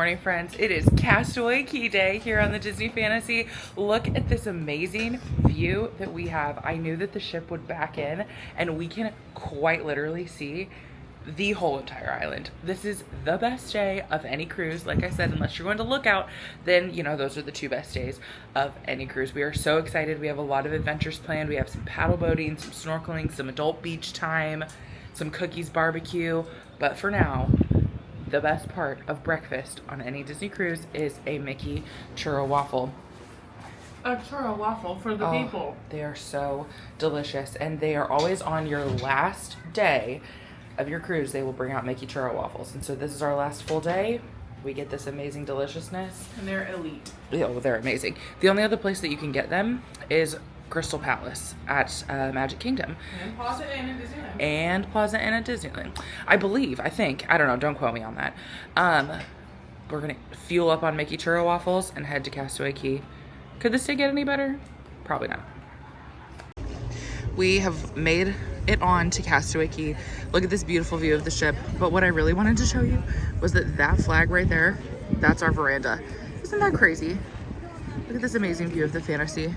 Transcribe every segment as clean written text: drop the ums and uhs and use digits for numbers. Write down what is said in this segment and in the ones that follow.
morning, friends. It is Castaway Cay Day here on the Disney Fantasy. Look at this amazing view that we have. I knew that the ship would back in and we can quite literally see the whole entire island. This is the best day of any cruise. Like I said, unless you're going to Lookout, then you know those are the two best days of any cruise. We are so excited. We have a lot of adventures planned. We have some paddle boating, some snorkeling, some adult beach time, some cookies barbecue. But for now, the best part of breakfast on any Disney cruise is a Mickey churro waffle. A churro waffle for the people. They are so delicious, and they are always on your last day of your cruise. They will bring out Mickey churro waffles, and so this is our last full day. We get this amazing deliciousness, And they're elite. oh, they're amazing. The only other place that you can get them is Crystal Palace at Magic Kingdom. And Plaza Inn at Disneyland. And Plaza Inn at Disneyland. I think, I don't know, don't quote me on that. We're gonna fuel up on Mickey churro waffles and head to Castaway Cay. Could this day get any better? Probably not. We have made it on to Castaway Cay. Look at this beautiful view of the ship. But what I really wanted to show you was that flag right there, that's our veranda. Isn't that crazy? Look at this amazing view of the Fantasy.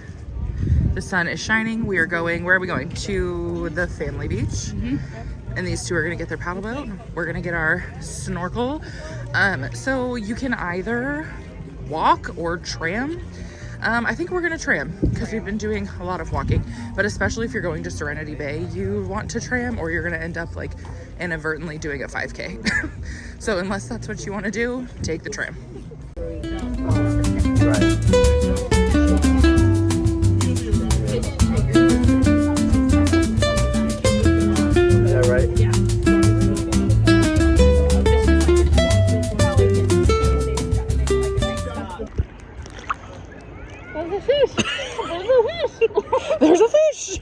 The sun is shining. We are going, where are we going? To the family beach. And these two are gonna get their paddle boat. We're gonna get our snorkel. So you can either walk or tram. I think we're gonna tram because we've been doing a lot of walking, but especially if you're going to Serenity Bay, you want to tram or you're gonna end up like inadvertently doing a 5K. So unless that's what you wanna do, take the tram. There's a fish.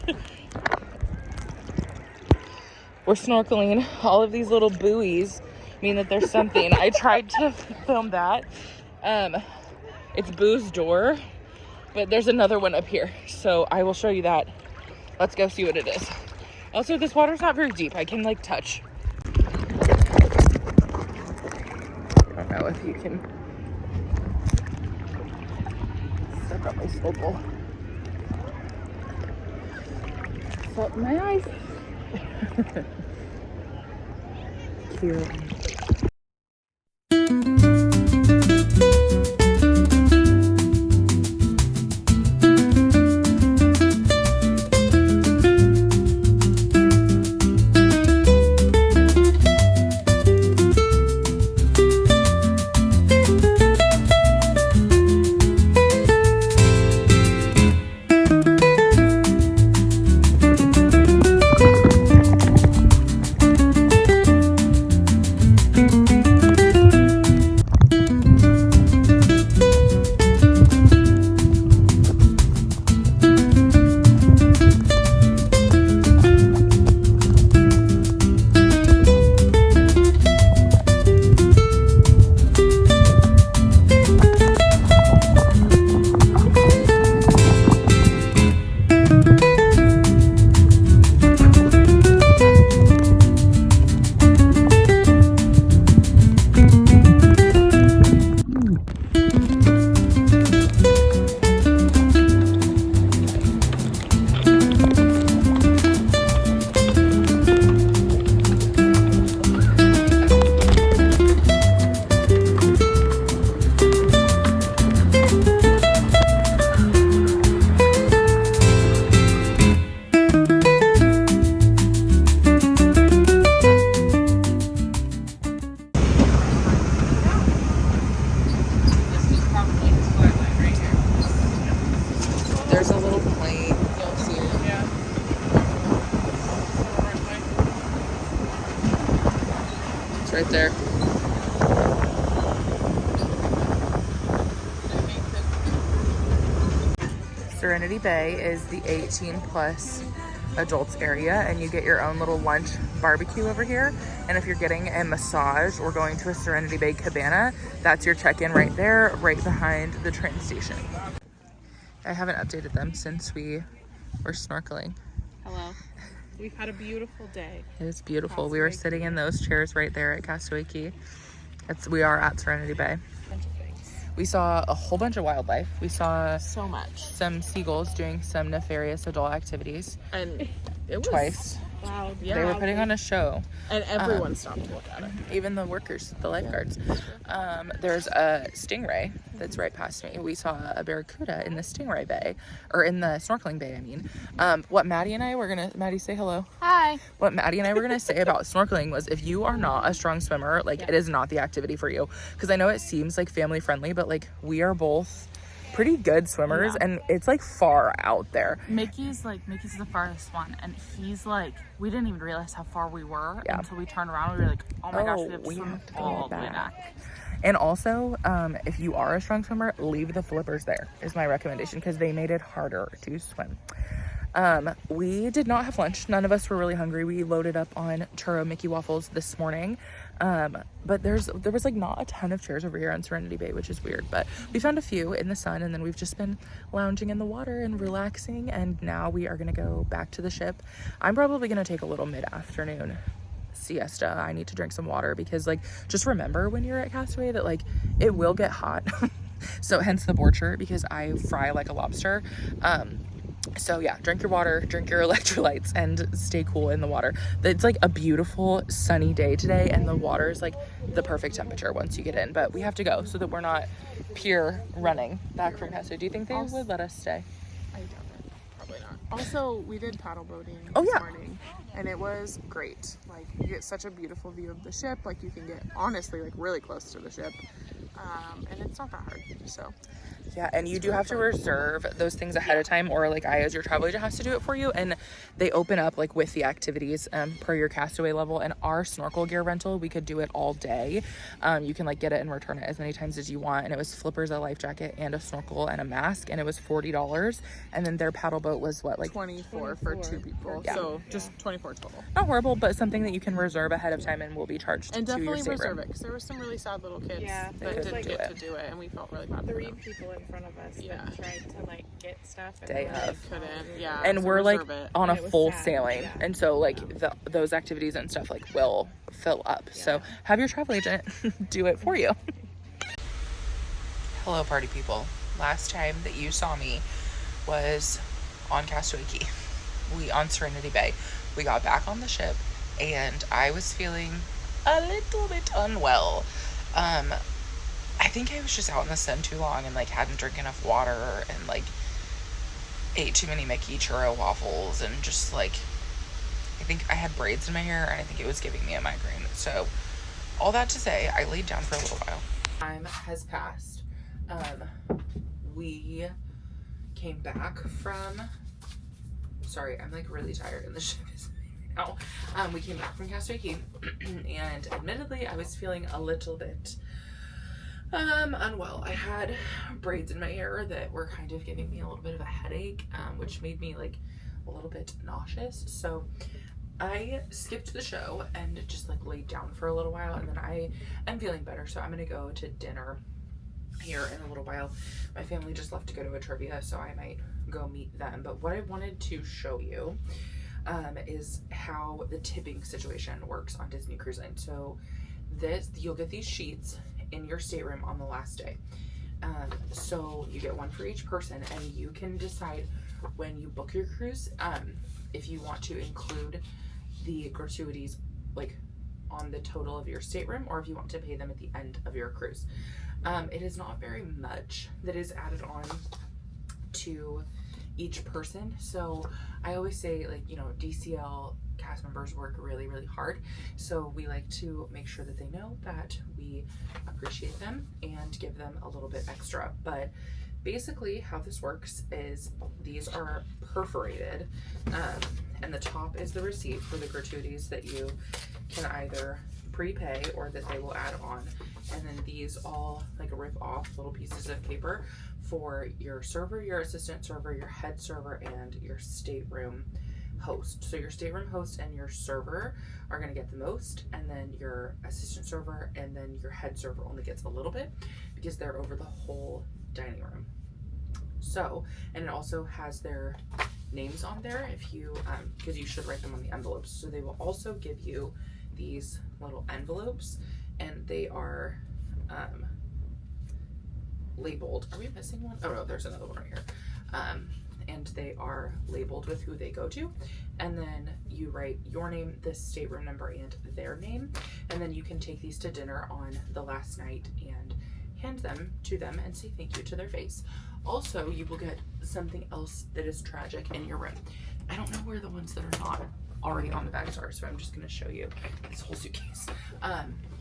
We're snorkeling. All of these little buoys mean that there's something. I tried to film that. It's Boo's door, but there's another one up here. So I will show you that. Let's go see what it is. Also, this water's not very deep. I can like touch. I don't know if you can step up my snorkel. Up my eyes. Cute. There's a little plane. You'll see it. Yeah. It's right there. Serenity Bay is the 18 plus adults area, and you get your own little lunch barbecue over here. And if you're getting a massage or going to a Serenity Bay cabana, that's your check-in right there, right behind the train station. I haven't updated them since we were snorkeling. Hello. We've had a beautiful day. It is beautiful. We were sitting in those chairs right there at Castaway Cay. We are at Serenity Bay. We saw a whole bunch of wildlife. We saw So much. some seagulls doing some nefarious adult activities. And it was Twice. Wow. They Yeah. were putting on a show. And everyone stopped to look at it. Even the workers, the lifeguards. There's a stingray that's right past me. We saw a barracuda in the stingray bay, or in the snorkeling bay, I mean. What Maddie and I were gonna, Maddie, say hello. Hi. What Maddie and I were gonna say about snorkeling was, if you are not a strong swimmer, like, it is not the activity for you. Because I know it seems like family friendly, but like, we are both pretty good swimmers, and it's like far out there. Mickey's the farthest one, and he's like, we didn't even realize how far we were until we turned around. We were like, oh my gosh, we have to swim all the way back. And also, if you are a strong swimmer, leave the flippers there, is my recommendation, because they made it harder to swim. We did not have lunch. None of us were really hungry. We loaded up on churro Mickey waffles this morning. But there was like not a ton of chairs over here on Serenity Bay, which is weird, but we found a few in the sun, and then we've just been lounging in the water and relaxing. And now we are going to go back to the ship. I'm probably going to take a little mid-afternoon siesta. I need to drink some water, because like, just remember when you're at Castaway that like, it will get hot. So hence the board shirt, because I fry like a lobster. So yeah, drink your water, drink your electrolytes, and stay cool in the water. It's like a beautiful sunny day today, and the water is like the perfect temperature once you get in. But we have to go so that we're not pure running back from Castaway. Do you think they would let us stay? I doubt it. Probably not. Also, we did paddle boating Oh, this yeah. morning, and it was great. Like, you get such a beautiful view of the ship. Like, you can get, honestly, like, really close to the ship. And it's not that hard, so. Yeah, and you do have to reserve those things ahead of time, or like I, as your travel agent, has to do it for you. And they open up like with the activities per your Castaway level. And our snorkel gear rental, we could do it all day. You can like get it and return it as many times as you want. And it was flippers, a life jacket, and a snorkel and a mask, and it was $40. And then their paddle boat was what, like 24 for 2 people. Yeah. So just 24 total. not horrible, but something that you can reserve ahead of time and will be charged And to your definitely stateroom. reserve it, because there were some really sad little kids Yeah, that was didn't like get to do it, and we felt really bad for 3 them. people in front of us Yeah. that tried to like get stuff and Day like, of. Couldn't, yeah. And so we're like reserve it. on a And it was full sad, sailing, yeah. and so like those activities and stuff like will fill up. So have your travel agent do it for you. Hello, party people. Last time that you saw me was on Castaway Cay. On Serenity Bay. We got back on the ship, and I was feeling a little bit unwell. I think I was just out in the sun too long and like hadn't drank enough water, and like ate too many Mickey churro waffles, and just like, I think I had braids in my hair, and I think it was giving me a migraine. So all that to say, I laid down for a little while. Time has passed. We came back from, sorry, I'm like really tired and the ship is now. We came back from Castaway Cay, and admittedly I was feeling a little bit unwell. I had braids in my hair that were kind of giving me a little bit of a headache, which made me like a little bit nauseous. So I skipped the show and just like laid down for a little while, and then I am feeling better, so I'm gonna go to dinner here in a little while. My family just left to go to a trivia, so I might go meet them. But what I wanted to show you is how the tipping situation works on Disney Cruise Line. So you'll get these sheets in your stateroom on the last day. So you get one for each person, and you can decide when you book your cruise if you want to include the gratuities like on the total of your stateroom, or if you want to pay them at the end of your cruise. It is not very much that is added on to each person. So I always say, like, you know, DCL cast members work really, really hard. So we like to make sure that they know that we appreciate them and give them a little bit extra. But basically how this works is these are perforated, and the top is the receipt for the gratuities that you can either prepay or that they will add on. And then these all like rip off little pieces of paper for your server, your assistant server, your head server, and your stateroom host. So your stateroom host and your server are going to get the most, and then your assistant server and then your head server only gets a little bit because they're over the whole dining room. So, and it also has their names on there if you because you should write them on the envelopes. So they will also give you these little envelopes, and they are labeled. Are we missing one? Oh no, there's another one right here. And they are labeled with who they go to. And then you write your name, this stateroom number, and their name. And then you can take these to dinner on the last night and hand them to them and say thank you to their face. Also, you will get something else that is tragic in your room. I don't know where the ones that are not already on the bags are, so I'm just going to show you this whole suitcase.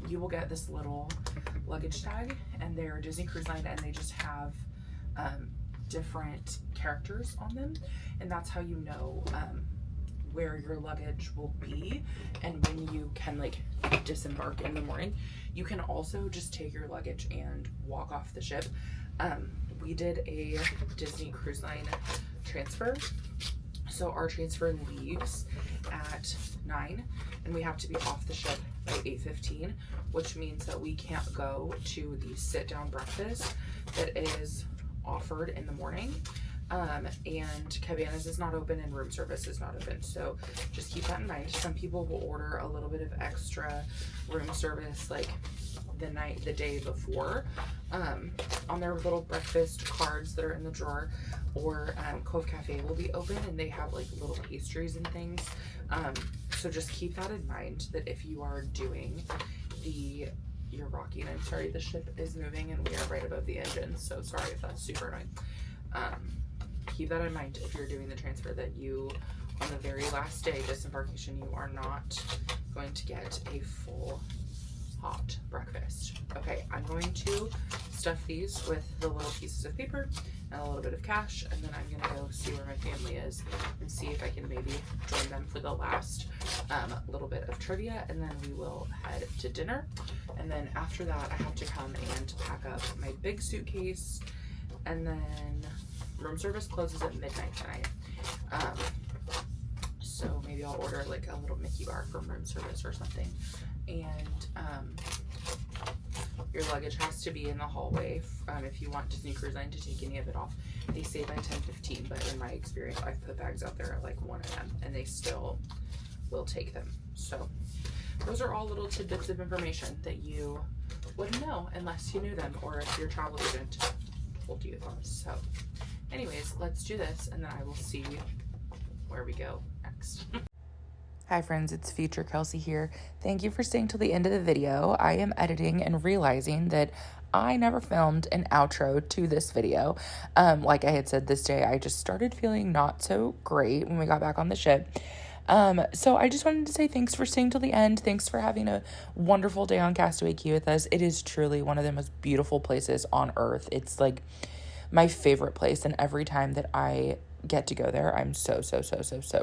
You will get this little luggage tag, and they're Disney Cruise Line, and they just have different characters on them, and that's how you know where your luggage will be and when you can like disembark in the morning. You can also just take your luggage and walk off the ship. We did a Disney Cruise Line transfer, so our transfer leaves at 9 and we have to be off the ship by 8:15, which means that we can't go to the sit down breakfast that is offered in the morning, and Cabanas is not open and room service is not open, so just keep that in mind. Some people will order a little bit of extra room service like the day before on their little breakfast cards that are in the drawer, or Cove Cafe will be open and they have like little pastries and things, so just keep that in mind, that if you are doing you're rocking. I'm sorry, the ship is moving and we are right above the engine, so sorry if that's super annoying. Keep that in mind if you're doing the transfer, that you, on the very last day, disembarkation, you are not going to get a full hot breakfast. Okay, I'm going to stuff these with the little pieces of paper and a little bit of cash, and then I'm gonna go see where my family is and see if I can maybe join them for the last little bit of trivia, and then we will head to dinner. And then after that, I have to come and pack up my big suitcase, and then room service closes at midnight tonight. So maybe I'll order like a little Mickey bar from room service or something. And your luggage has to be in the hallway if you want Disney Cruise Line to take any of it off. They say by 10:15, but in my experience, I've put bags out there at like 1 a.m. and they still will take them. So those are all little tidbits of information that you wouldn't know unless you knew them, or if your travel agent told you them. So anyways, let's do this, and then I will see where we go next. Hi friends, it's Future Kelsey here. Thank you for staying till the end of the video. I am editing and realizing that I never filmed an outro to this video. Like I had said, this day I just started feeling not so great when we got back on the ship. So I just wanted to say thanks for staying till the end. Thanks for having a wonderful day on Castaway Cay with us. It is truly one of the most beautiful places on earth. It's like my favorite place, and every time that I get to go there, I'm so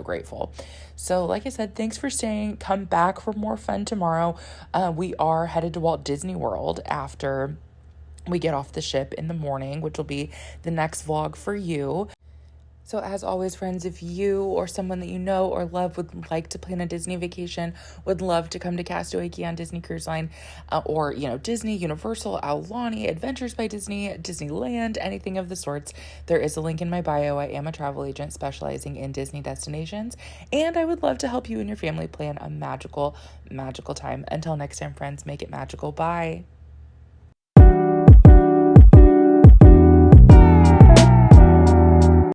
grateful. So like I said, thanks for staying. Come back for more fun tomorrow. We are headed to Walt Disney World after we get off the ship in the morning, which will be the next vlog for you. So as always, friends, if you or someone that you know or love would like to plan a Disney vacation, would love to come to Castaway Cay on Disney Cruise Line, or, you know, Disney, Universal, Aulani, Adventures by Disney, Disneyland, anything of the sorts, there is a link in my bio. I am a travel agent specializing in Disney destinations, and I would love to help you and your family plan a magical time. Until next time, friends, make it magical. Bye.